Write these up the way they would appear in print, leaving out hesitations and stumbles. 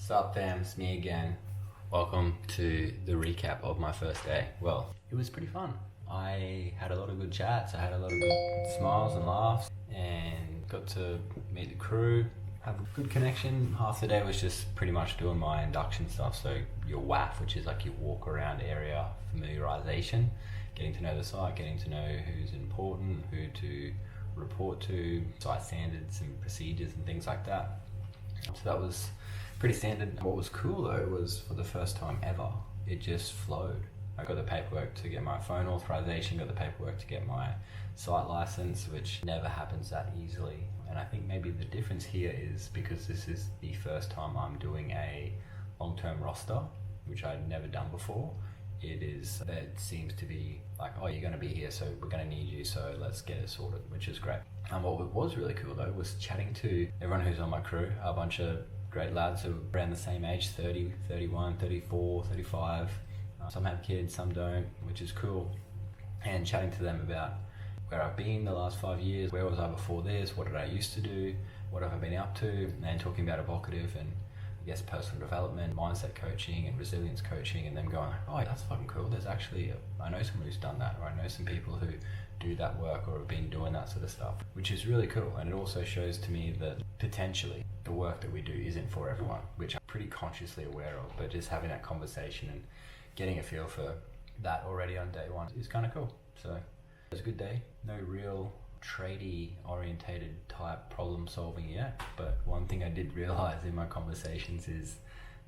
Sup fam, it's me again. Welcome to the recap of my first day. Well, it was pretty fun. I had a lot of good chats, I had a lot of good smiles and laughs, and got to meet the crew, have a good connection. Half the day was just pretty much doing my induction stuff, so your WAF, which is like your walk around area familiarization, getting to know the site, getting to know who's important, who to report to, site standards and procedures and things like that. So that was pretty standard. What was cool though was for the first time ever, it just flowed. I got the paperwork to get my phone authorization, got the paperwork to get my site license, which never happens that easily. And I think maybe the difference here is because this is the first time I'm doing a long-term roster, which I'd never done before. It seems to be like, oh, you're going to be here, so we're going to need you, so let's get it sorted, which is great. And what was really cool though was chatting to everyone who's on my crew, a bunch of great lads who are around the same age, 30, 31, 34, 35. Some have kids, some don't, which is cool. And chatting to them about where I've been the last 5 years, where was I before this, what did I used to do, what have I been up to, and talking about evocative and I guess personal development, mindset coaching and resilience coaching, and them going, oh, that's fucking cool. There's actually, I know someone who's done that, or I know some people who do that work or have been doing that sort of stuff, which is really cool. And it also shows to me that potentially the work that we do isn't for everyone, which I'm pretty consciously aware of, but just having that conversation and getting a feel for that already on day one is kind of cool. So it was a good day. No real tradie orientated type problem solving yet, but one thing I did realize in my conversations is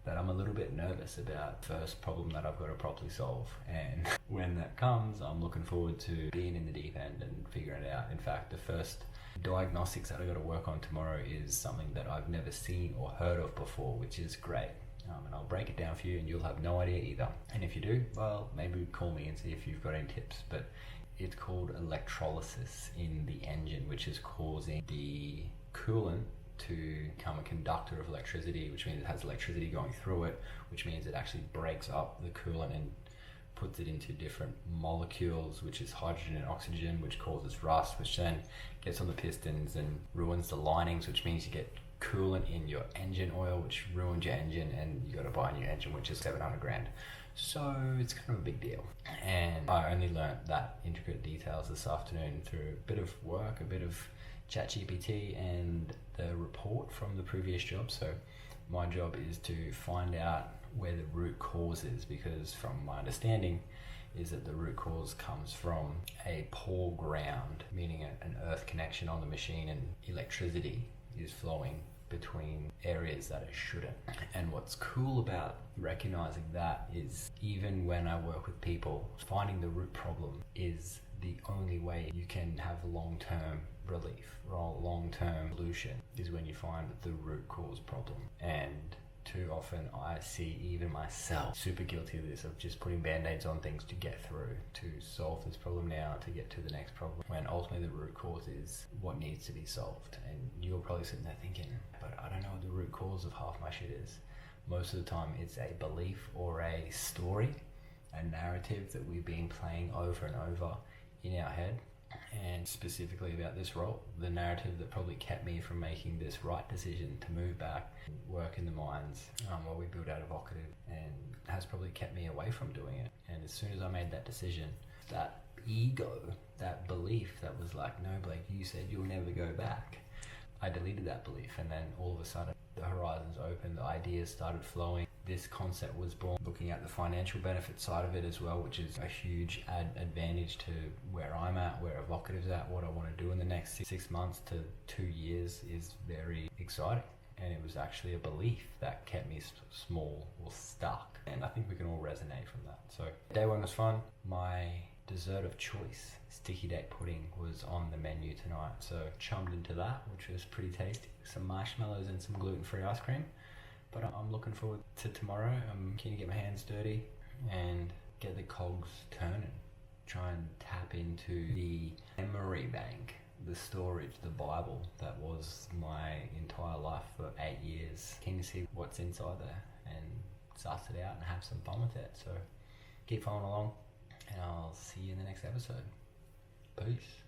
that I'm a little bit nervous about the first problem that I've got to properly solve, and when that comes I'm looking forward to being in the deep end and figuring it out. In fact, the first diagnostics that I got to work on tomorrow is something that I've never seen or heard of before, which is great. And I'll break it down for you and you'll have no idea either, and if you do, well, maybe call me and see if you've got any tips. But it's called electrolysis in the engine, which is causing the coolant to become a conductor of electricity, which means it has electricity going through it, which means it actually breaks up the coolant and puts it into different molecules, which is hydrogen and oxygen, which causes rust, which then gets on the pistons and ruins the linings, which means you get coolant in your engine oil, which ruins your engine, and you got to buy a new engine, which is 700 grand. So it's kind of a big deal. And I only learned that intricate details this afternoon through a bit of work, a bit of ChatGPT and the report from the previous job. So my job is to find out where the root cause is, because from my understanding is that the root cause comes from a poor ground, meaning an earth connection on the machine, and electricity is flowing between areas that it shouldn't. And what's cool about recognizing that is even when I work with people, finding the root problem is the only way you can have long-term relief or long-term solution, is when you find the root cause problem. And too often I see even myself super guilty of this, of just putting band-aids on things to get through, to solve this problem now, to get to the next problem, when ultimately the root cause is what needs to be solved. And you're probably sitting there thinking, but I don't know what the root cause of half my shit is. Most of the time it's a belief or a story, a narrative that we've been playing over and over in our head. And specifically about this role, the narrative that probably kept me from making this right decision to move back, work in the mines while we build out Evocative, and has probably kept me away from doing it. And as soon as I made that decision, that ego, that belief that was like, no Blake, you said you'll never go back, I deleted that belief. And then all of a sudden the horizons opened, the ideas started flowing. This concept was born, looking at the financial benefit side of it as well, which is a huge advantage to where I'm at, where Evocative's at, what I want to do in the next 6 months to 2 years is very exciting. And it was actually a belief that kept me small or stuck. And I think we can all resonate from that. So day one was fun. My dessert of choice, sticky date pudding, was on the menu tonight. So chummed into that, which was pretty tasty. Some marshmallows and some gluten-free ice cream. But I'm looking forward to tomorrow. I'm keen to get my hands dirty and get the cogs turning. Try and tap into the memory bank, the storage, the Bible that was my entire life for 8 years. Keen to see what's inside there and suss it out and have some fun with it. So keep following along and I'll see you in the next episode. Peace.